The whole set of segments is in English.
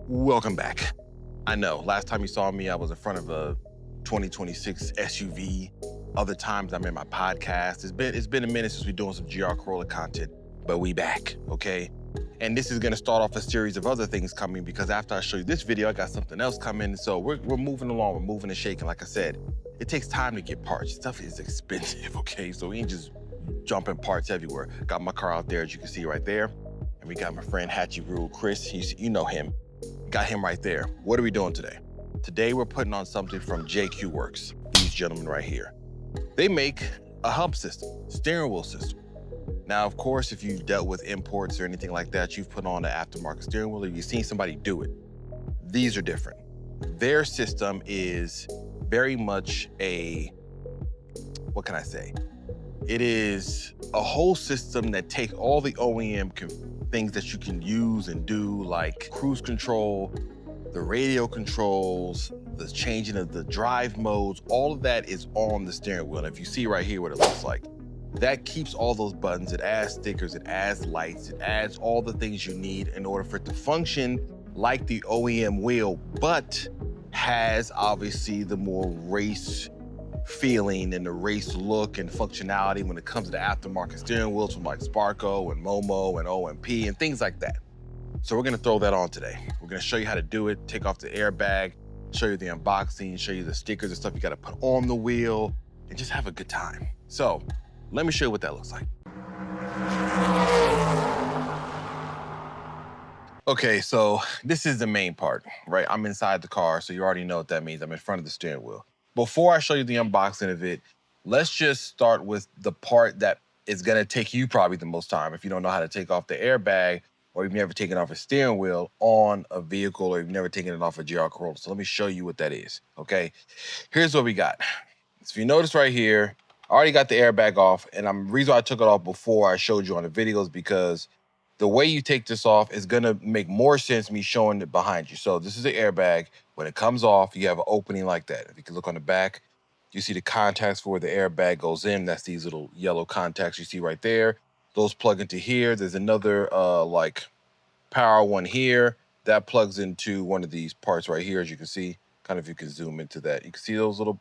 Welcome back. I know, last time you saw me, I was in front of a 2026 SUV. Other times I'm in my podcast. It's been a minute since we're doing some Corolla content, but we back, okay? And this is gonna start off a series of other things coming because after I show you this video, I got something else coming. So we're moving along, we're moving and shaking. Like I said, it takes time to get parts. Stuff is expensive, okay? So we ain't just jumping parts everywhere. Got my car out there, as you can see right there. And we got my friend Hatchy Rule, Chris, you know him. Got him right there. What are we doing today? Today we're putting on something from JQ Werks, these gentlemen right here. They make a hub system, steering wheel system. Now, of course, if you've dealt with imports or anything like that, you've put on an aftermarket steering wheel or you've seen somebody do it. These are different. Their system is very much what can I say? It is a whole system that takes all the OEM things that you can use and do, like cruise control, the radio controls, the changing of the drive modes, all of that is on the steering wheel. And if you see right here what it looks like, that keeps all those buttons, it adds stickers, it adds lights, it adds all the things you need in order for it to function like the OEM wheel, but has obviously the more race feeling and the race look and functionality when it comes to the aftermarket steering wheels from like Sparco and Momo and OMP and things like that. So we're gonna throw that on today. We're gonna show you how to do it, take off the airbag, show you the unboxing, show you the stickers and stuff you gotta put on the wheel, and just have a good time. So let me show you what that looks like. Okay, so this is the main part, right? I'm inside the car, so you already know what that means. I'm in front of the steering wheel. Before I show you the unboxing of it, let's just start with the part that is gonna take you probably the most time if you don't know how to take off the airbag or you've never taken off a steering wheel on a vehicle or you've never taken it off a GR Corolla. So let me show you what that is, okay? Here's what we got. So if you notice right here, I already got the airbag off, and the reason why I took it off before I showed you on the videos because the way you take this off is gonna make more sense me showing it behind you. So this is the airbag. When it comes off, you have an opening like that. If you can look on the back, you see the contacts for where the airbag goes in. That's these little yellow contacts you see right there. Those plug into here. There's another like power one here that plugs into one of these parts right here, as you can see. Kind of if you can zoom into that. You can see those little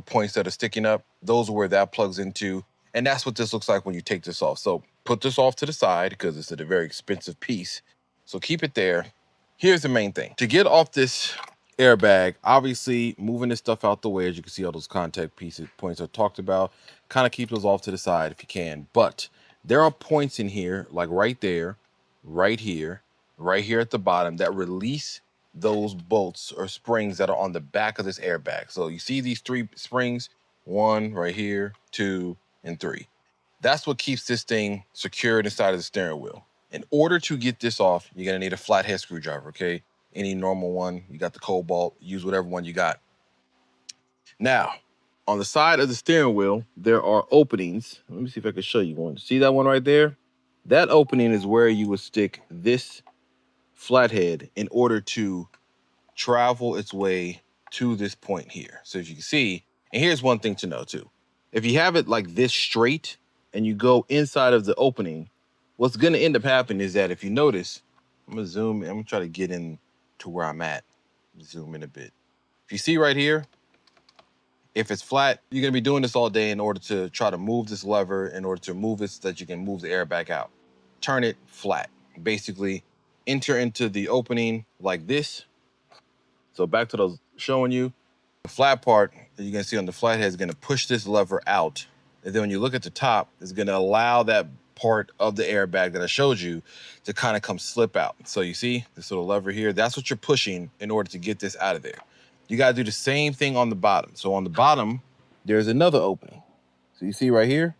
points that are sticking up. Those are where that plugs into. And that's what this looks like when you take this off. So put this off to the side because it's a very expensive piece. So keep it there. Here's the main thing. To get off this airbag, obviously moving this stuff out the way, as you can see all those contact points I talked about, kind of keep those off to the side if you can. But there are points in here, like right there, right here at the bottom that release those bolts or springs that are on the back of this airbag. So you see these 3 springs, 1 right here, 2, and 3. That's what keeps this thing secured inside of the steering wheel. In order to get this off, you're gonna need a flathead screwdriver, okay? Any normal one, you got the Cobalt, use whatever one you got. Now, on the side of the steering wheel, there are openings. Let me see if I can show you one. See that one right there? That opening is where you would stick this flathead in order to travel its way to this point here. So as you can see, and here's one thing to know too. If you have it like this straight and you go inside of the opening, what's gonna end up happening is that if you notice, I'm gonna zoom in, I'm gonna try to get in to where I'm at. Zoom in a bit. If you see right here, if it's flat, you're gonna be doing this all day in order to try to move this lever in order to move it so that you can move the airbag out. Turn it flat. Basically, enter into the opening like this. So back to those showing you, the flat part that you're gonna see on the flathead is gonna push this lever out. And then when you look at the top, it's gonna allow that part of the airbag that I showed you to kind of come slip out. So you see this little lever here, that's what you're pushing in order to get this out of there. You gotta do the same thing on the bottom. So on the bottom, there's another opening. So you see right here,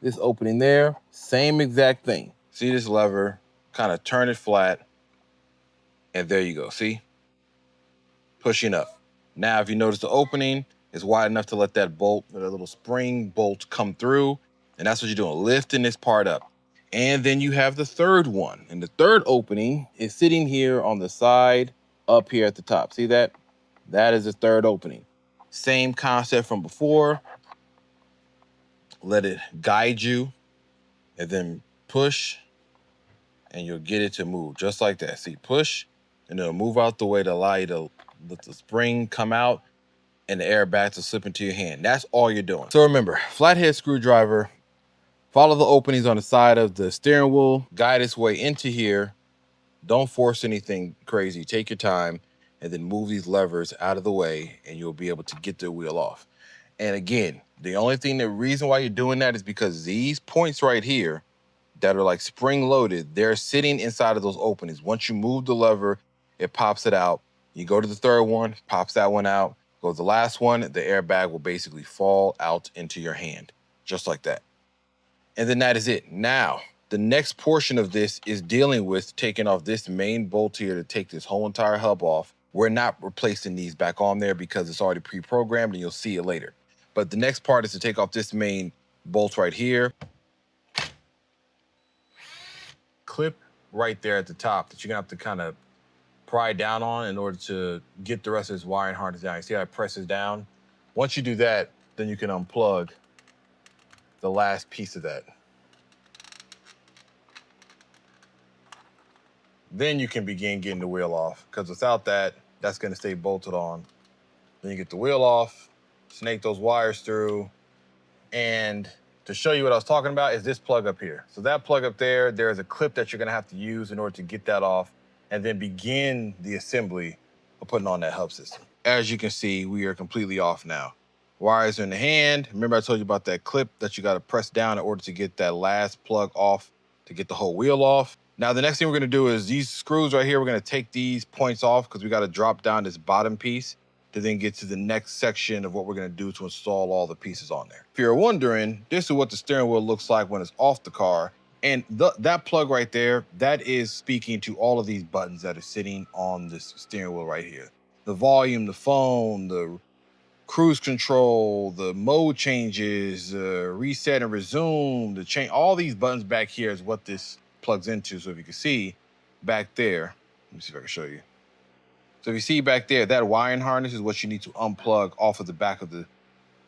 this opening there, same exact thing. See this lever, kind of turn it flat, and there you go, see? Pushing up. Now, if you notice the opening is wide enough to let that bolt, that little spring bolt come through, and that's what you're doing, lifting this part up. And then you have the third one, and the third opening is sitting here on the side up here at the top. See that? That is the third opening. Same concept from before. Let it guide you, and then push, and you'll get it to move just like that. See, push, and it'll move out the way to allow you to let the spring come out and the airbag to slip into your hand. That's all you're doing. So remember, flathead screwdriver, follow the openings on the side of the steering wheel, guide its way into here. Don't force anything crazy. Take your time and then move these levers out of the way and you'll be able to get the wheel off. And again, the reason why you're doing that is because these points right here that are like spring loaded, they're sitting inside of those openings. Once you move the lever, it pops it out. You go to the third one, pops that one out. Go to the last one, the airbag will basically fall out into your hand, just like that. And then that is it. Now, the next portion of this is dealing with taking off this main bolt here to take this whole entire hub off. We're not replacing these back on there because it's already pre-programmed and you'll see it later. But the next part is to take off this main bolt right here. Clip right there at the top that you're gonna have to kind of pry down on in order to get the rest of this wiring harness down. You see how it presses down? Once you do that, then you can unplug the last piece of that. Then you can begin getting the wheel off, because without that, that's gonna stay bolted on. Then you get the wheel off, snake those wires through, and to show you what I was talking about is this plug up here. So that plug up there, there is a clip that you're gonna have to use in order to get that off and then begin the assembly of putting on that hub system. As you can see, we are completely off now. Wires are in the hand. Remember I told you about that clip that you gotta press down in order to get that last plug off to get the whole wheel off. Now, the next thing we're gonna do is these screws right here, we're gonna take these points off because we gotta drop down this bottom piece to then get to the next section of what we're gonna do to install all the pieces on there. If you're wondering, this is what the steering wheel looks like when it's off the car. And that plug right there, that is speaking to all of these buttons that are sitting on this steering wheel right here. The volume, the phone, the cruise control, the mode changes, reset and resume, the change, all these buttons back here is what this plugs into. So if you can see back there, let me see if I can show you. So if you see back there, that wiring harness is what you need to unplug off of the back of the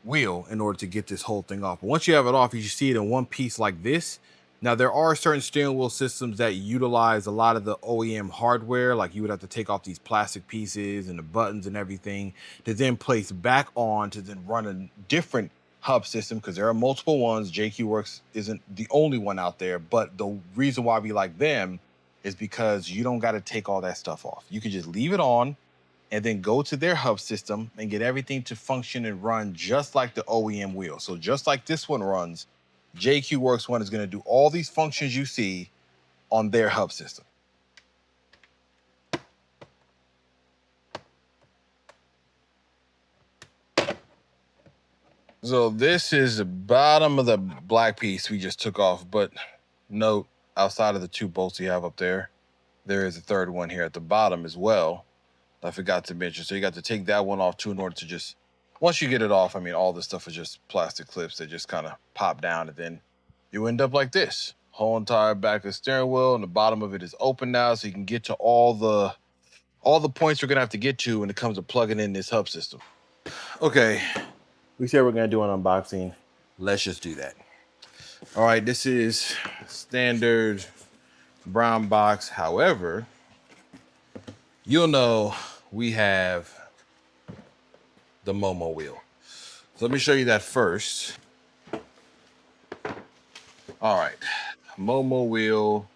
wheel in order to get this whole thing off. But once you have it off, you should see it in one piece like this. Now, there are certain steering wheel systems that utilize a lot of the OEM hardware, like you would have to take off these plastic pieces and the buttons and everything to then place back on to then run a different hub system, because there are multiple ones. JQ Werks isn't the only one out there, but the reason why we like them is because you don't got to take all that stuff off. You can just leave it on and then go to their hub system and get everything to function and run just like the OEM wheel. So just like this one runs, JQ Werks one is gonna do all these functions you see on their hub system. So this is the bottom of the black piece we just took off, but note, outside of the two bolts you have up there, there is a third one here at the bottom as well. I forgot to mention. So you got to take that one off too in order to just, once you get it off, I mean, all this stuff is just plastic clips that just kind of pop down, and then you end up like this. Whole entire back of the steering wheel, and the bottom of it is open now, so you can get to all the points we're gonna have to get to when it comes to plugging in this hub system. Okay, we said we're gonna do an unboxing. Let's just do that. All right, this is standard brown box. However, you'll know we have the Momo wheel. So let me show you that first. All right, Momo wheel.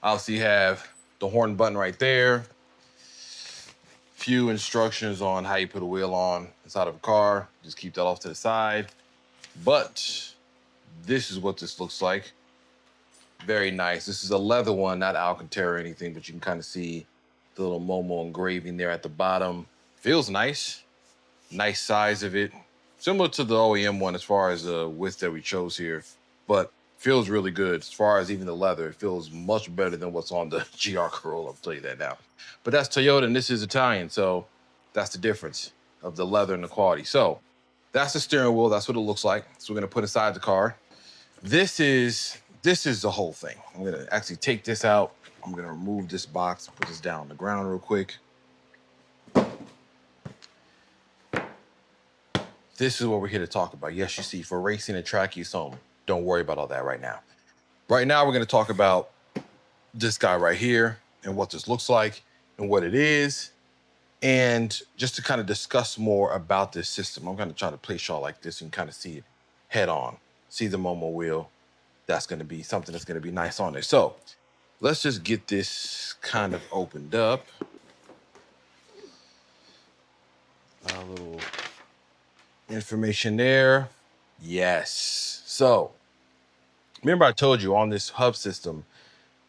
Obviously you have the horn button right there. Few instructions on how you put a wheel on inside of a car. Just keep that off to the side. But this is what this looks like. Very nice. This is a leather one, not Alcantara or anything, but you can kind of see the little Momo engraving there at the bottom. Feels nice. Nice size of it. Similar to the OEM one as far as the width that we chose here, but feels really good. As far as even the leather, it feels much better than what's on the GR Corolla, I'll tell you that now. But that's Toyota and this is Italian, so that's the difference of the leather and the quality. So that's the steering wheel. That's what it looks like. So we're gonna put inside the car. This is the whole thing. I'm gonna actually take this out. I'm gonna remove this box, put this down on the ground real quick. This is what we're here to talk about. Yes, you see, for racing and track use only. Don't worry about all that right now. Right now, we're gonna talk about this guy right here and what this looks like. and what it is. And just to kind of discuss more about this system, I'm going to try to place y'all like this and kind of see it head on. See the Momo wheel. That's going to be something that's going to be nice on there. So let's just get this kind of opened up. A little information there. Yes. So remember I told you on this hub system,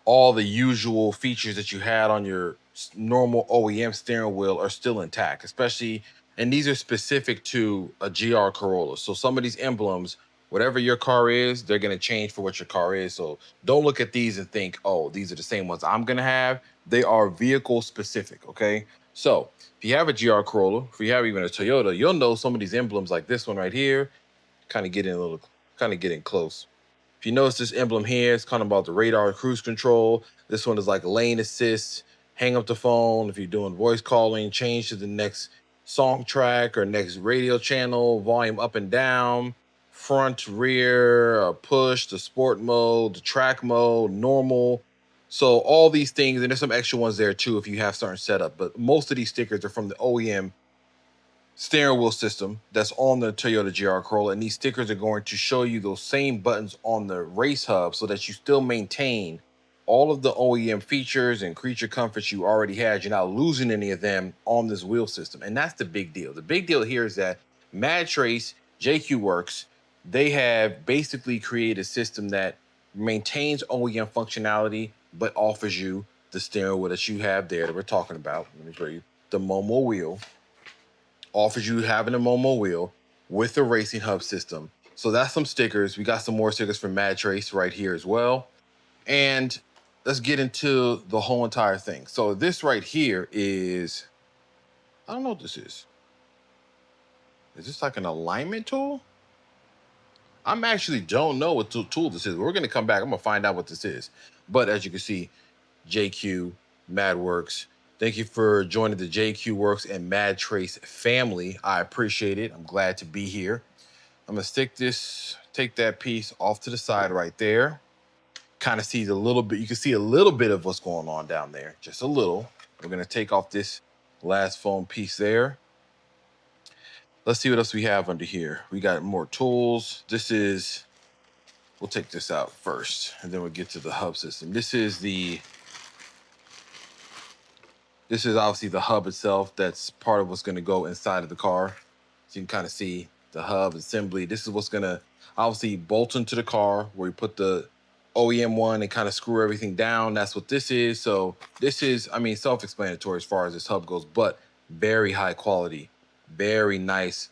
all the usual features that you had on your normal OEM steering wheel are still intact, especially, and these are specific to a GR Corolla. So some of these emblems, whatever your car is, they're going to change for what your car is. So don't look at these and think, oh, these are the same ones I'm going to have. They are vehicle specific. Okay. So if you have a GR Corolla, if you have even a Toyota, you'll know some of these emblems like this one right here, kind of getting close. If you notice this emblem here, it's kind of about the radar cruise control. This one is like lane assist, hang up the phone. If you're doing voice calling, change to the next song track or next radio channel, volume up and down, front, rear, push, the sport mode, the track mode, normal. So all these things, and there's some extra ones there too if you have certain setup, but most of these stickers are from the OEM steering wheel system that's on the Toyota GR Corolla, and these stickers are going to show you those same buttons on the race hub so that you still maintain all of the OEM features and creature comforts you already had. You're not losing any of them on this wheel system, and that's the big deal. The big deal here is that MADTRACE, JQ Werks, they have basically created a system that maintains OEM functionality but offers you the steering wheel that you have there that we're talking about. Let me show you the Momo wheel. Offers you having a Momo wheel with the racing hub system. So that's some stickers. We got some more stickers from MADTRACE right here as well. And let's get into the whole entire thing. So this right here is, I don't know what this is. Is this like an alignment tool? I'm actually don't know what tool this is. We're going to come back. I'm going to find out what this is. But as you can see, JQ MadWorks. Thank you for joining the JQ Werks and MADTRACE family. I appreciate it. I'm glad to be here. I'm gonna take that piece off to the side right there. Kind of sees a little bit, you can see a little bit of what's going on down there, just a little. We're gonna take off this last foam piece there. Let's see what else we have under here. We got more tools. We'll take this out first, and then we'll get to the hub system. This is obviously the hub itself. That's part of what's going to go inside of the car. So you can kind of see the hub assembly. This is what's going to obviously bolt into the car where you put the OEM one and kind of screw everything down. That's what this is. So this is, I mean, self-explanatory as far as this hub goes, but very high quality, very nice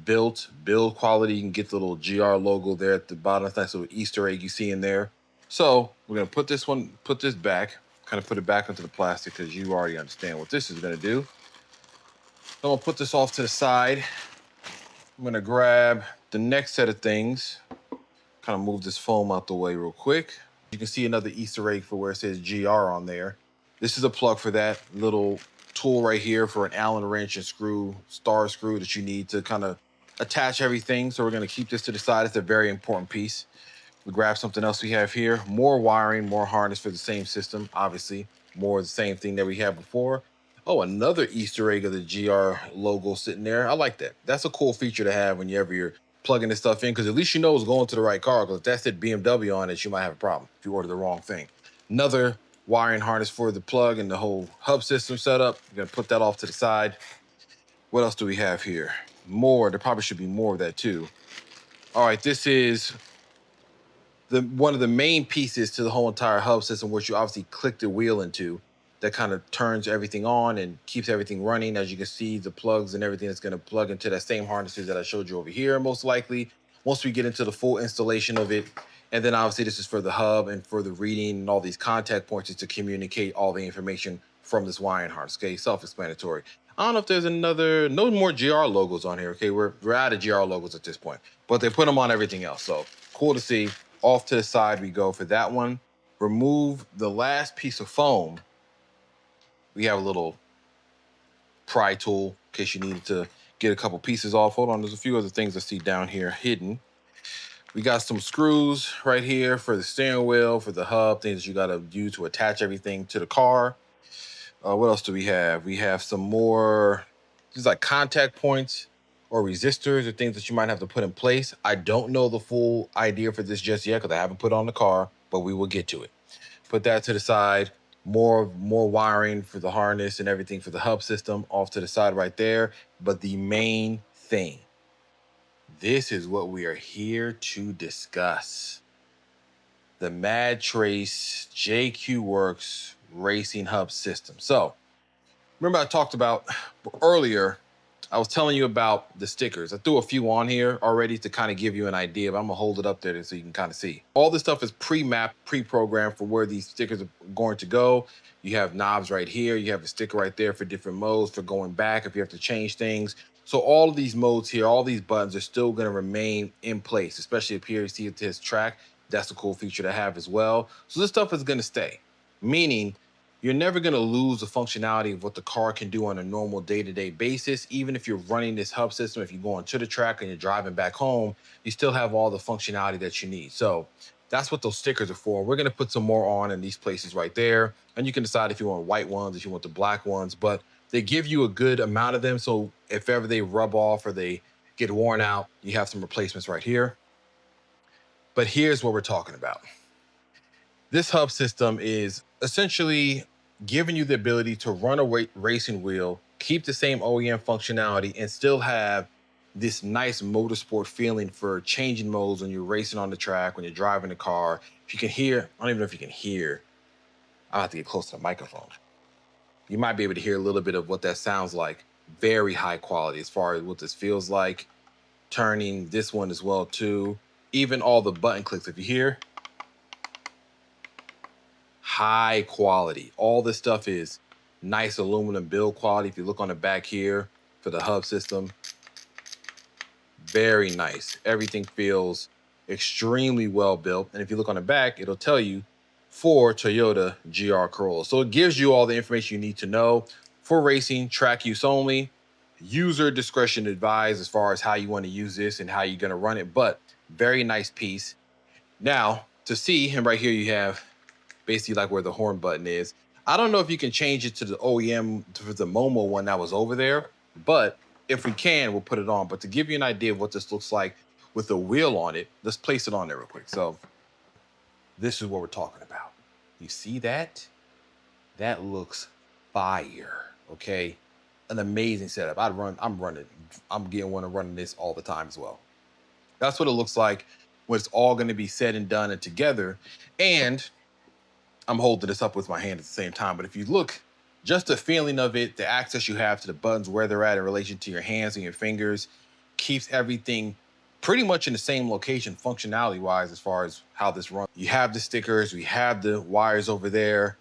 build quality. You can get the little GR logo there at the bottom. That's a nice little Easter egg you see in there. So we're going to put this back, kind of put it back into the plastic because you already understand what this is going to do. So I'm going to put this off to the side. I'm going to grab the next set of things, kind of move this foam out the way real quick. You can see another Easter egg for where it says GR on there. This is a plug for that little tool right here for an Allen wrench and star screw that you need to kind of attach everything. So we're going to keep this to the side. It's a very important piece. We grab something else we have here. More wiring, more harness for the same system, obviously. More of the same thing that we had before. Oh, another Easter egg of the GR logo sitting there. I like that. That's a cool feature to have whenever you're plugging this stuff in, because at least you know it's going to the right car, because if that said BMW on it, you might have a problem if you order the wrong thing. Another wiring harness for the plug and the whole hub system setup. We're going to put that off to the side. What else do we have here? More. There probably should be more of that too. All right, this is one of the main pieces to the whole entire hub system, which you obviously click the wheel into, that kind of turns everything on and keeps everything running. As you can see, the plugs and everything that's going to plug into that same harnesses that I showed you over here, most likely, once we get into the full installation of it. And then obviously this is for the hub and for the reading and all these contact points to communicate all the information from this wiring harness. Okay, self-explanatory. I don't know if there's no more GR logos on here. Okay, we're out of GR logos at this point, but they put them on everything else. So cool to see. Off to the side we go for that one. Remove the last piece of foam. We have a little pry tool in case you needed to get a couple pieces off. Hold on, there's a few other things I see down here hidden. We got some screws right here for the steering wheel, for the hub, things you gotta use to attach everything to the car. What else do we have? We have some more, these like contact points or resistors or things that you might have to put in place. I don't know the full idea for this just yet because I haven't put it on the car, but we will get to it. Put that to the side. More wiring for the harness and everything for the hub system off to the side right there. But the main thing, this is what we are here to discuss. The MADTRACE JQ Werks racing hub system. So remember I talked about earlier, I was telling you about the stickers. I threw a few on here already to kind of give you an idea, but I'm gonna hold it up there so you can kind of see. All this stuff is pre-mapped, pre-programmed for where these stickers are going to go. You have knobs right here. You have a sticker right there for different modes, for going back if you have to change things. So all of these modes here, all these buttons are still gonna remain in place, especially up here, you see it says track. That's a cool feature to have as well. So this stuff is gonna stay, meaning you're never going to lose the functionality of what the car can do on a normal day-to-day basis. Even if you're running this hub system, if you're going to the track and you're driving back home, you still have all the functionality that you need. So that's what those stickers are for. We're going to put some more on in these places right there. And you can decide if you want white ones, if you want the black ones, but they give you a good amount of them. So if ever they rub off or they get worn out, you have some replacements right here. But here's what we're talking about. This hub system is essentially giving you the ability to run a racing wheel, keep the same OEM functionality, and still have this nice motorsport feeling for changing modes when you're racing on the track, when you're driving the car. If you can hear, I don't even know if you can hear. I'll have to get close to the microphone. You might be able to hear a little bit of what that sounds like. Very high quality as far as what this feels like. Turning this one as well too. Even all the button clicks, if you hear, high quality. All this stuff is nice aluminum build quality. If you look on the back here for the hub system, very nice. Everything feels extremely well built. And if you look on the back, it'll tell you for Toyota GR Corolla. So it gives you all the information you need to know for racing, track use only, user discretion advised as far as how you want to use this and how you're going to run it, but very nice piece. Now, to see, and right here you have basically like where the horn button is. I don't know if you can change it to the OEM for the Momo one that was over there, but if we can, we'll put it on. But to give you an idea of what this looks like with a wheel on it, let's place it on there real quick. So this is what we're talking about. You see that? That looks fire, okay? An amazing setup. I'm getting one and running this all the time as well. That's what it looks like when it's all gonna be said and done and together. And I'm holding this up with my hand at the same time, but if you look, just the feeling of it, the access you have to the buttons, where they're at in relation to your hands and your fingers, keeps everything pretty much in the same location functionality-wise as far as how this runs. You have the stickers, we have the wires over there.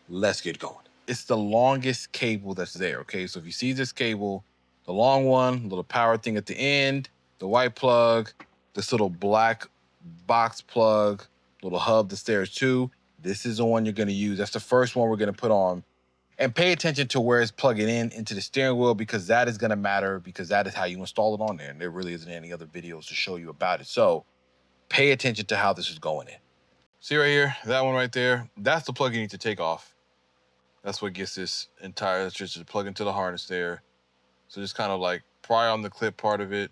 Let's get going. It's the longest cable that's there, okay? So if you see this cable, the long one, little power thing at the end, the white plug, this little black box plug, little hub that's there too. This is the one you're gonna use. That's the first one we're gonna put on. And pay attention to where it's plugging in into the steering wheel, because that is gonna matter, because that is how you install it on there. And there really isn't any other videos to show you about it. So pay attention to how this is going in. See right here, that one right there, that's the plug you need to take off. That's what gets this entire, that's just to plug into the harness there. So just kind of like pry on the clip part of it.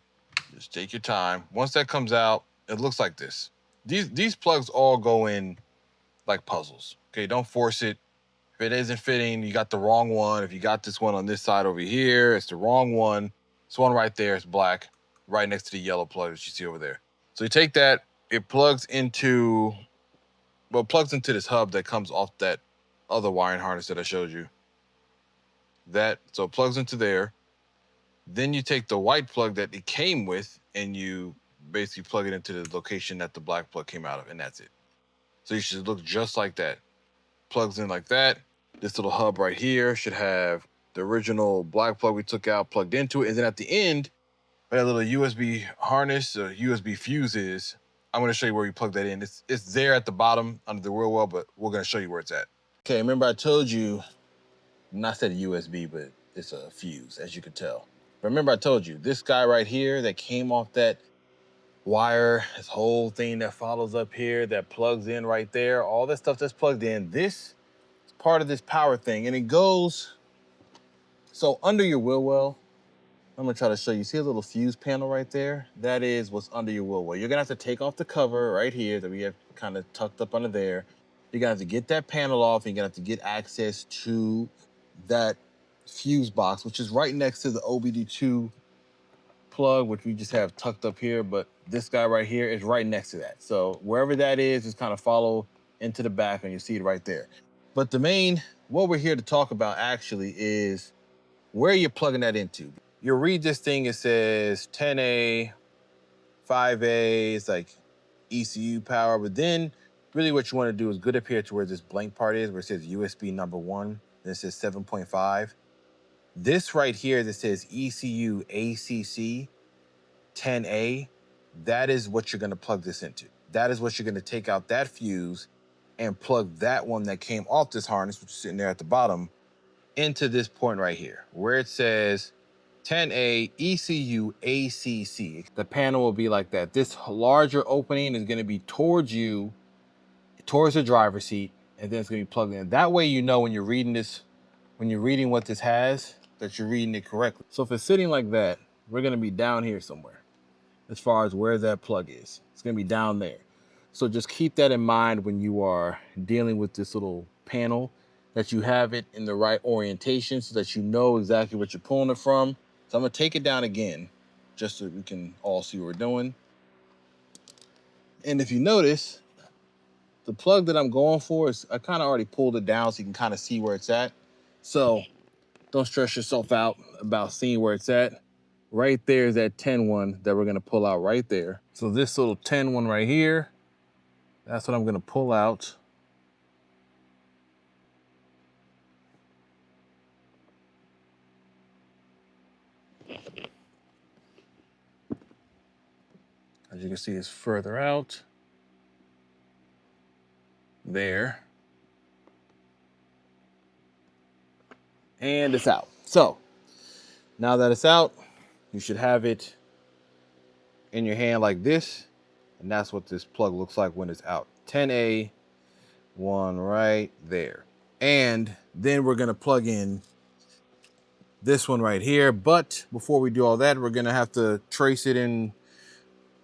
Just take your time. Once that comes out, it looks like this. These plugs all go in like puzzles. Okay, don't force it. If it isn't fitting, you got the wrong one. If you got this one on this side over here, it's the wrong one. This one right there is black, right next to the yellow plug that you see over there. So you take that, it plugs into, well, it plugs into this hub that comes off that other wiring harness that I showed you. So it plugs into there. Then you take the white plug that it came with and you basically plug it into the location that the black plug came out of, and that's it. So you should look just like that. Plugs in like that. This little hub right here should have the original black plug we took out plugged into it. And then at the end, where that little USB harness or USB fuse is, I'm gonna show you where we plug that in. It's there at the bottom under the wheel well, but we're gonna show you where it's at. Okay, remember I told you, not said USB, but it's a fuse, as you can tell. But remember I told you, this guy right here that came off that wire, this whole thing that follows up here, that plugs in right there, all that stuff that's plugged in, this part of this power thing, and it goes, so under your wheel well, I'm gonna try to show you. See a little fuse panel right there? That is what's under your wheel well. You're gonna have to take off the cover right here that we have kind of tucked up under there. You're gonna have to get that panel off, and you're gonna have to get access to that fuse box, which is right next to the OBD2 plug, which we just have tucked up here, but this guy right here is right next to that. So wherever that is, just kind of follow into the back and you see it right there. But what we're here to talk about actually is where you're plugging that into. You'll read this thing, it says 10A, 5A, it's like ECU power, but then really what you want to do is go up here to where this blank part is, where it says USB number 1, then it says 7.5. This right here that says ECU ACC 10A, that is what you're gonna plug this into. That is what you're gonna take out that fuse and plug that one that came off this harness, which is sitting there at the bottom, into this point right here, where it says 10A ECU ACC. The panel will be like that. This larger opening is gonna be towards you, towards the driver's seat, and then it's gonna be plugged in. That way you know when you're reading this, when you're reading what this has, that you're reading it correctly. So if it's sitting like that, we're gonna be down here somewhere as far as where that plug is. It's gonna be down there. So just keep that in mind when you are dealing with this little panel, that you have it in the right orientation so that you know exactly what you're pulling it from. So I'm gonna take it down again, just so we can all see what we're doing. And if you notice, the plug that I'm going for is, I kind of already pulled it down so you can kind of see where it's at. So don't stress yourself out about seeing where it's at. Right there is that 10 one that we're gonna pull out right there. So this little 10 one right here, that's what I'm gonna pull out. As you can see, it's further out. There. And it's out. So now that it's out, you should have it in your hand like this. And that's what this plug looks like when it's out. 10A, one right there. And then we're gonna plug in this one right here. But before we do all that, we're gonna have to trace it and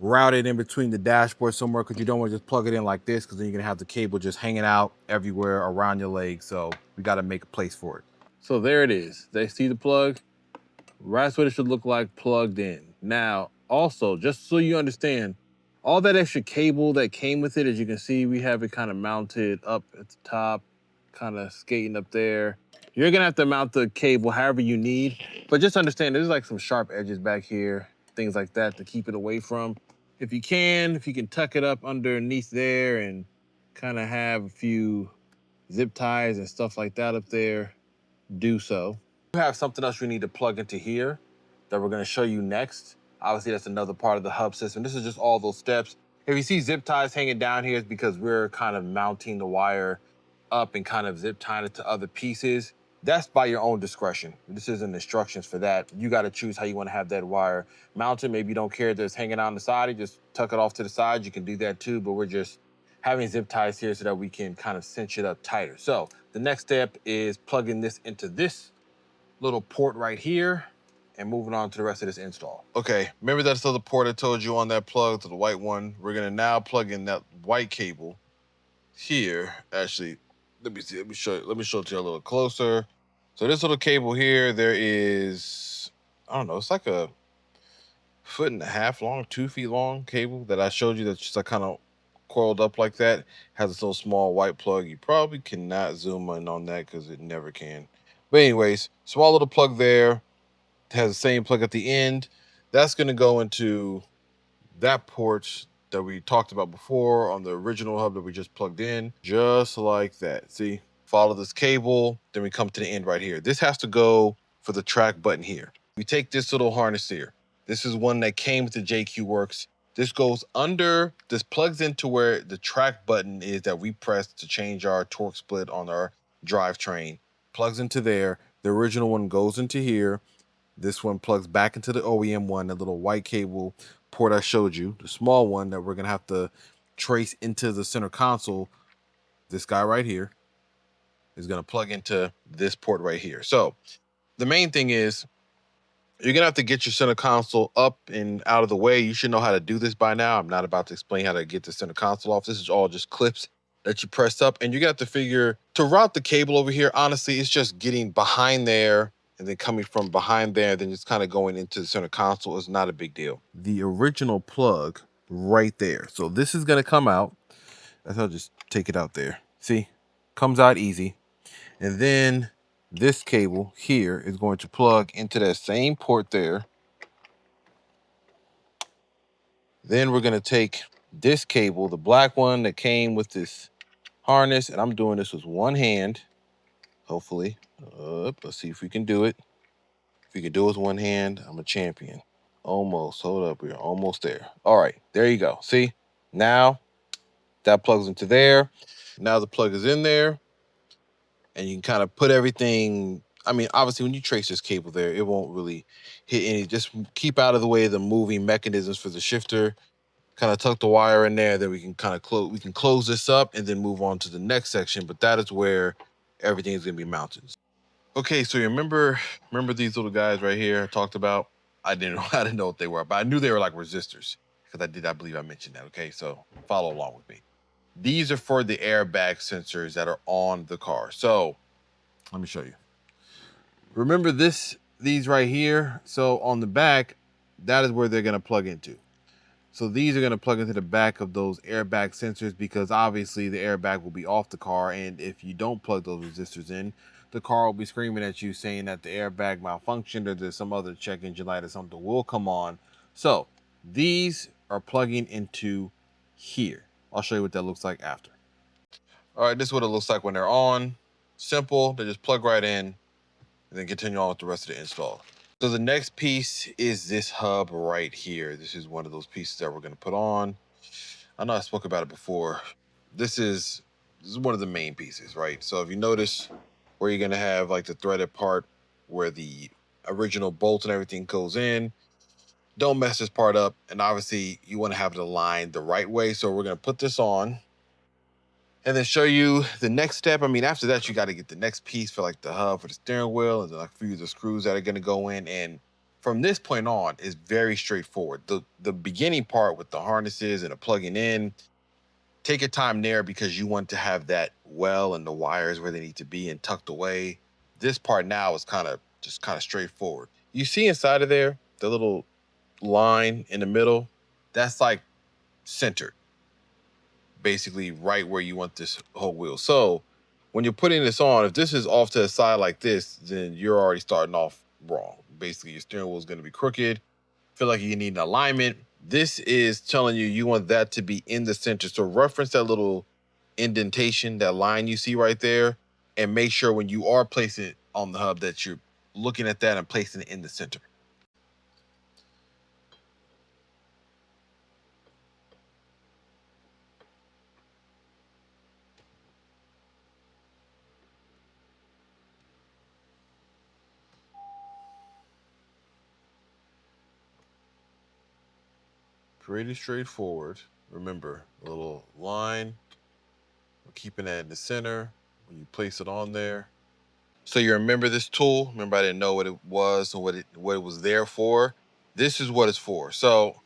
route it in between the dashboard somewhere, because you don't want to just plug it in like this, because then you're gonna have the cable just hanging out everywhere around your leg. So we gotta make a place for it. So there it is. They see the plug. That's what it should look like plugged in. Now, also, just so you understand, all that extra cable that came with it, as you can see, we have it kind of mounted up at the top, kind of skating up there. You're gonna have to mount the cable however you need, but just understand there's like some sharp edges back here, things like that to keep it away from. If you can tuck it up underneath there and kind of have a few zip ties and stuff like that up there, do so. We have something else we need to plug into here that we're gonna show you next. Obviously, that's another part of the hub system. This is just all those steps. If you see zip ties hanging down here, it's because we're kind of mounting the wire up and kind of zip tying it to other pieces. That's by your own discretion. This isn't instructions for that. You gotta choose how you wanna have that wire mounted. Maybe you don't care that it's hanging out on the side, you just tuck it off to the side. You can do that too, but we're just having zip ties here so that we can kind of cinch it up tighter. So the next step is plugging this into this little port right here and moving on to the rest of this install. Okay, remember that other port I told you on that plug, to the white one? We're gonna now plug in that white cable here. Actually, let me see, let me show it to you a little closer. So this little cable here, there is, I don't know, it's like a 1.5 feet long, 2 feet long cable that I showed you, that's just like kind of coiled up like that. Has this little small white plug. You probably cannot zoom in on that because it never can. But anyways, small little plug there. It has the same plug at the end. That's gonna go into that port that we talked about before on the original hub that we just plugged in, just like that. See, follow this cable, then we come to the end right here. This has to go for the track button here. We take this little harness here. This is one that came with the JQ Werks. This goes under, this plugs into where the track button is that we press to change our torque split on our drivetrain. Plugs into there. The original one goes into here. This one plugs back into the OEM one, that little white cable port I showed you, the small one that we're gonna have to trace into the center console, this guy right here. is gonna plug into this port right here. So the main thing is you're gonna have to get your center console up and out of the way. You should know how to do this by now. I'm not about to explain how to get the center console off. This is all just clips that you press up, and you're gonna have to figure to route the cable over here. Honestly, it's just getting behind there and then coming from behind there, then just kind of going into the center console is not a big deal. The original plug right there. So this is gonna come out. I'll just take it out there. See, comes out easy. And then this cable here is going to plug into that same port there. Then we're going to take this cable, the black one that came with this harness, and I'm doing this with one hand, hopefully. Let's see if we can do it. If we can do it with one hand, I'm a champion. Almost. Hold up. We're almost there. All right. There you go. See? Now that plugs into there. Now the plug is in there. And you can kind of put everything. I mean, obviously, when you trace this cable there, it won't really hit any. Just keep out of the way of the moving mechanisms for the shifter. Kind of tuck the wire in there. Then we can kind of close. We can close this up and then move on to the next section. But that is where everything is going to be mounted. Okay, so you remember these little guys right here I talked about? I didn't know what they were, but I knew they were like resistors because I believe I mentioned that. Okay, so follow along with me. These are for the airbag sensors that are on the car. So let me show you. Remember these right here? So on the back, that is where they're gonna plug into. So these are gonna plug into the back of those airbag sensors because obviously the airbag will be off the car. And if you don't plug those resistors in, the car will be screaming at you saying that the airbag malfunctioned or there's some other check engine light or something will come on. So these are plugging into here. I'll show you what that looks like after. All right, this is what it looks like when they're on. Simple, they just plug right in and then continue on with the rest of the install. So the next piece is this hub right here. This is one of those pieces that we're gonna put on. I know I spoke about it before. This is one of the main pieces, right? So if you notice where you're gonna have like the threaded part where the original bolt and everything goes in, don't mess this part up. And obviously you wanna have it aligned the right way. So we're gonna put this on and then show you the next step. I mean, after that, you got to get the next piece for like the hub for the steering wheel and then like a few of the screws that are going to go in. And from this point on, is very straightforward. The beginning part with the harnesses and the plugging in, take your time there because you want to have that well and the wires where they need to be and tucked away. This part now is kind of straightforward. You see inside of there, the little line in the middle, that's like centered. Basically right where you want this whole wheel. So when you're putting this on, if this is off to the side like this, then you're already starting off wrong. Basically, your steering wheel is going to be crooked. Feel like you need an alignment. This is telling you you want that to be in the center. So reference that little indentation, that line you see right there, and make sure when you are placing it on the hub that you're looking at that and placing it in the center. Pretty straightforward. Remember, a little line, keeping that in the center when you place it on there. So you remember this tool? Remember I didn't know what it was and what it was there for? This is what it's for. So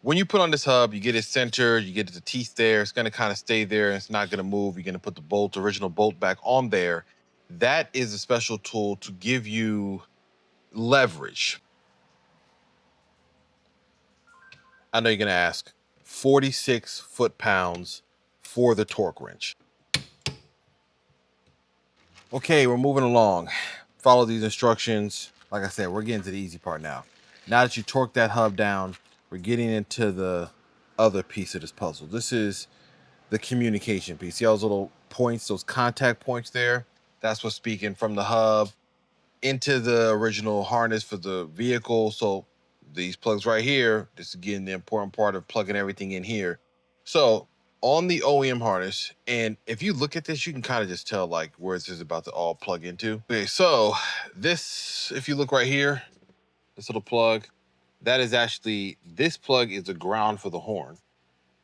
when you put on this hub, you get it centered, you get the teeth there, it's gonna kind of stay there, it's not gonna move. You're gonna put the original bolt back on there. That is a special tool to give you leverage. I know you're gonna ask, 46 foot-pounds for the torque wrench. Okay, we're moving along. Follow these instructions. Like I said, we're getting to the easy part now. Now that you torque that hub down, we're getting into the other piece of this puzzle. This is the communication piece. See all those little points, those contact points there? That's what's speaking from the hub into the original harness for the vehicle. So these plugs right here, this is again the important part of plugging everything in here. So on the OEM harness, and if you look at this, you can kind of just tell like where this is about to all plug into. Okay, so this, if you look right here, this little plug, that is actually, this plug is the ground for the horn.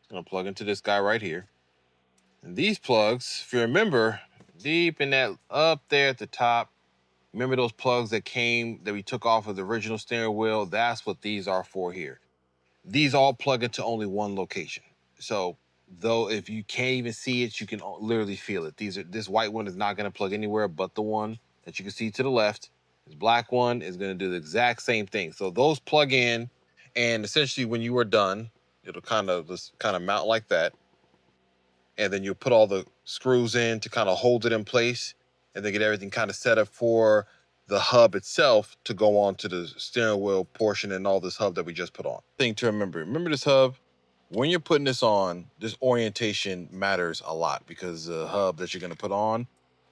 It's gonna plug into this guy right here. And these plugs, if you remember, deep in that, up there at the top. Remember those plugs that we took off of the original steering wheel? That's what these are for here. These all plug into only one location. So though if you can't even see it, you can literally feel it. This white one is not gonna plug anywhere but the one that you can see to the left. This black one is gonna do the exact same thing. So those plug in, and essentially when you are done, it'll kind of mount like that. And then you put all the screws in to kind of hold it in place, and then get everything kind of set up for the hub itself to go on to the steering wheel portion and all this hub that we just put on. Thing to remember this hub, when you're putting this on, this orientation matters a lot because the hub that you're gonna put on,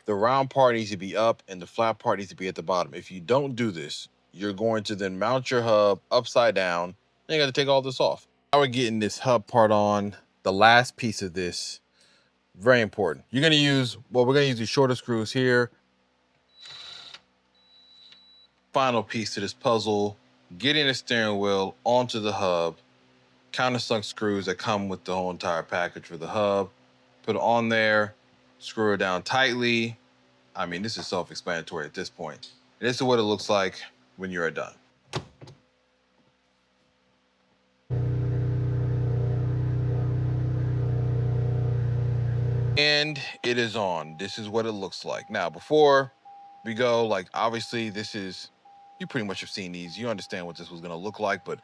the round part needs to be up and the flat part needs to be at the bottom. If you don't do this, you're going to then mount your hub upside down, and you gotta take all this off. Now we're getting this hub part on, the last piece of this, very important. You're gonna use, well, we're gonna use these shorter screws here. Final piece to this puzzle, getting the steering wheel onto the hub, countersunk screws that come with the whole entire package for the hub. Put it on there, screw it down tightly. I mean, this is self-explanatory at this point. And this is what it looks like when you're done. And it is on. This is what it looks like. Now, before we go, like, obviously this is, you pretty much have seen these. You understand what this was gonna look like, but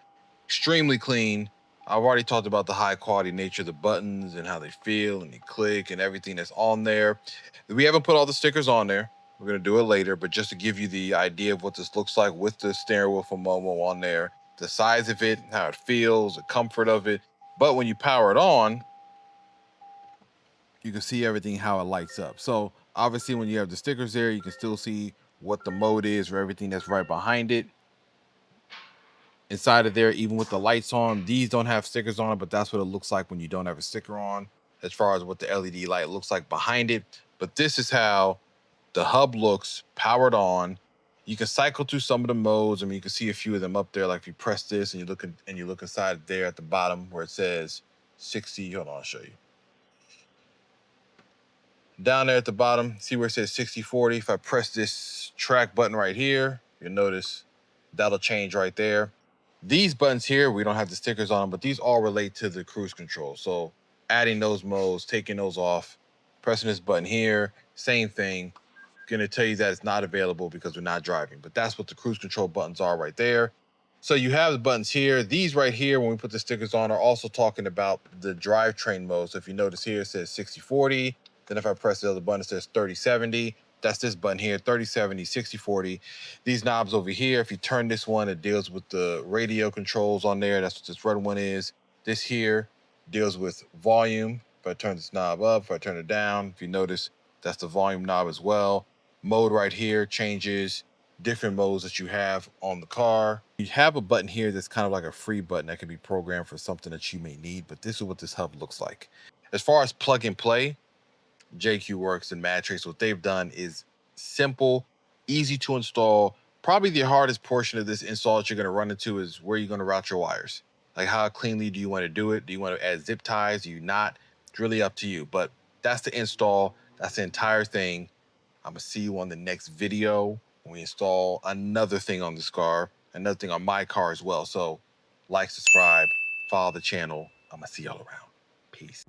extremely clean. I've already talked about the high quality nature of the buttons and how they feel and they click and everything that's on there. We haven't put all the stickers on there. We're gonna do it later, but just to give you the idea of what this looks like with the steering wheel from Momo on there, the size of it, how it feels, the comfort of it. But when you power it on, you can see everything, how it lights up. So obviously when you have the stickers there, you can still see what the mode is for everything that's right behind it. Inside of there, even with the lights on, these don't have stickers on it, but that's what it looks like when you don't have a sticker on, as far as what the LED light looks like behind it. But this is how the hub looks powered on. You can cycle through some of the modes. I mean, you can see a few of them up there. Like if you press this and you look inside there at the bottom where it says 60. Hold on, I'll show you. Down there at the bottom, see where it says 60/40. If I press this track button right here, you'll notice that'll change right there. These buttons here, we don't have the stickers on them, but these all relate to the cruise control. So adding those modes, taking those off, pressing this button here, same thing. Gonna tell you that it's not available because we're not driving, but that's what the cruise control buttons are right there. So you have the buttons here. These right here, when we put the stickers on, are also talking about the drivetrain mode. So if you notice here, it says 60/40. Then if I press the other button, it says 30/70. That's this button here, 30/70, 60/40. These knobs over here, if you turn this one, it deals with the radio controls on there. That's what this red one is. This here deals with volume. If I turn this knob up, if I turn it down, if you notice, that's the volume knob as well. Mode right here changes different modes that you have on the car. You have a button here that's kind of like a free button that can be programmed for something that you may need, but this is what this hub looks like. As far as plug and play, JQ Werks and MADTRACE, what they've done is simple, easy to install. Probably the hardest portion of this install that you're going to run into is where you're going to route your wires. Like how cleanly do you want to do it? Do you want to add zip ties? Do you not? It's really up to you. But that's the install. That's the entire thing. I'm going to see you on the next video when we install another thing on this car, another thing on my car as well. So like, subscribe, follow the channel. I'm going to see y'all around. Peace.